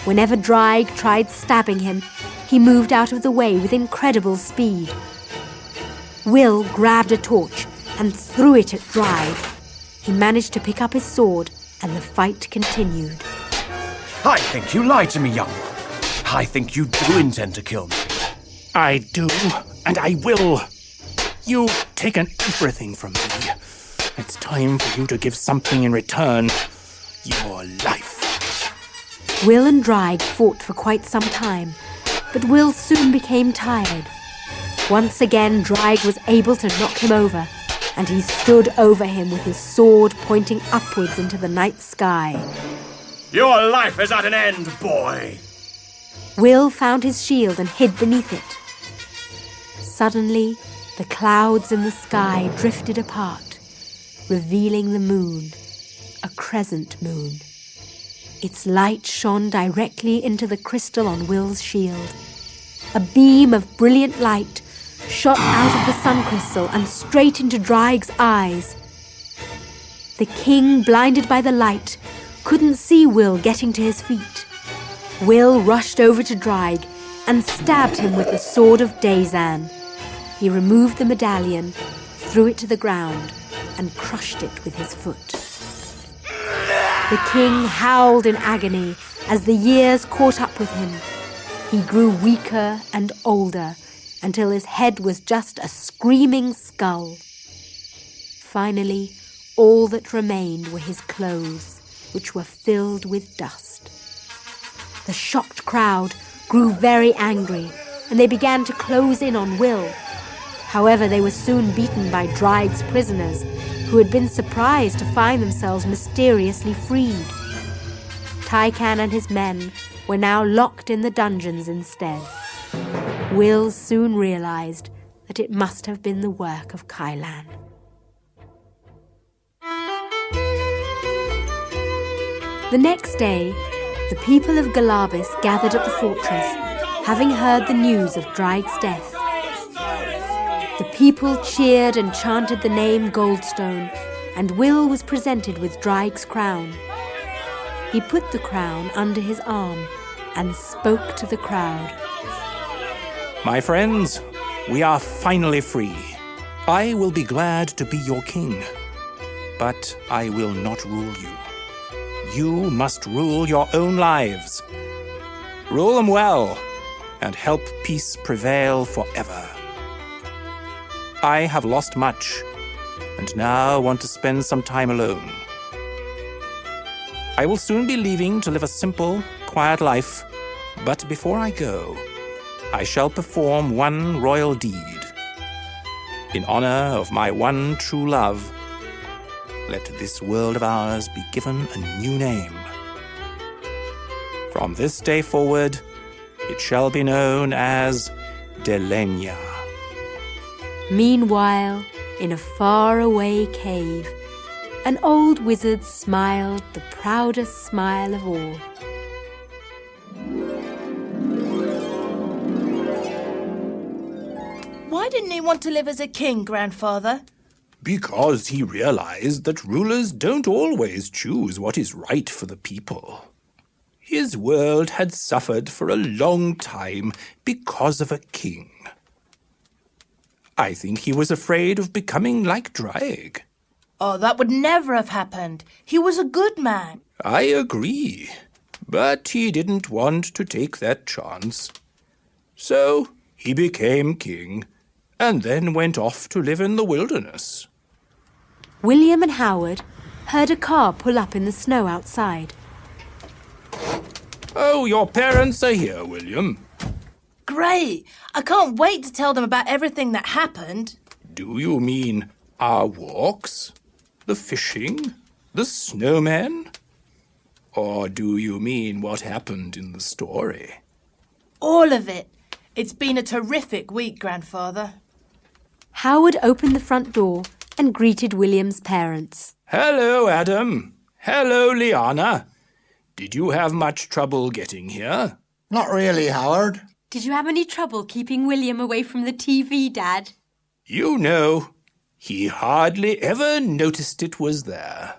Whenever Draig tried stabbing him, he moved out of the way with incredible speed. Will grabbed a torch and threw it at Draig. He managed to pick up his sword, and the fight continued. I think you lied to me, young one. I think you do intend to kill me. I do, and I will. You've taken everything from me. It's time for you to give something in return. Your life. Will and Draig fought for quite some time, but Will soon became tired. Once again, Draig was able to knock him over, and he stood over him with his sword pointing upwards into the night sky. Your life is at an end, boy! Will found his shield and hid beneath it. Suddenly, the clouds in the sky drifted apart, revealing the moon, a crescent moon. Its light shone directly into the crystal on Will's shield. A beam of brilliant light shot out of the sun crystal and straight into Draig's eyes. The king, blinded by the light, couldn't see Will getting to his feet. Will rushed over to Draig and stabbed him with the sword of Dazan. He removed the medallion, threw it to the ground, and crushed it with his foot. The king howled in agony as the years caught up with him. He grew weaker and older, until his head was just a screaming skull. Finally, all that remained were his clothes, which were filled with dust. The shocked crowd grew very angry, and they began to close in on Will. However, they were soon beaten by Draig's prisoners, who had been surprised to find themselves mysteriously freed. Tykan and his men were now locked in the dungeons instead. Will soon realized that it must have been the work of Kylan. The next day, the people of Galabis gathered at the fortress, having heard the news of Draig's death. The people cheered and chanted the name Goldstone, and Will was presented with Draig's crown. He put the crown under his arm and spoke to the crowd. My friends, we are finally free. I will be glad to be your king, but I will not rule you. You must rule your own lives. Rule them well, and help peace prevail forever. I have lost much, and now want to spend some time alone. I will soon be leaving to live a simple, quiet life, but before I go, I shall perform one royal deed. In honor of my one true love, let this world of ours be given a new name. From this day forward, it shall be known as Delenia. Meanwhile, in a faraway cave, an old wizard smiled the proudest smile of all. Why didn't he want to live as a king, Grandfather? Because he realized that rulers don't always choose what is right for the people. His world had suffered for a long time because of a king. I think he was afraid of becoming like Draig. Oh, that would never have happened. He was a good man. I agree, but he didn't want to take that chance. So he became king, and then went off to live in the wilderness. William and Howard heard a car pull up in the snow outside. Oh, your parents are here, William. Great! I can't wait to tell them about everything that happened. Do you mean our walks, the fishing, the snowmen? Or do you mean what happened in the story? All of it. It's been a terrific week, Grandfather. Howard opened the front door and greeted William's parents. Hello, Adam. Hello, Liana. Did you have much trouble getting here? Not really, Howard. Did you have any trouble keeping William away from the TV, Dad? You know, he hardly ever noticed it was there.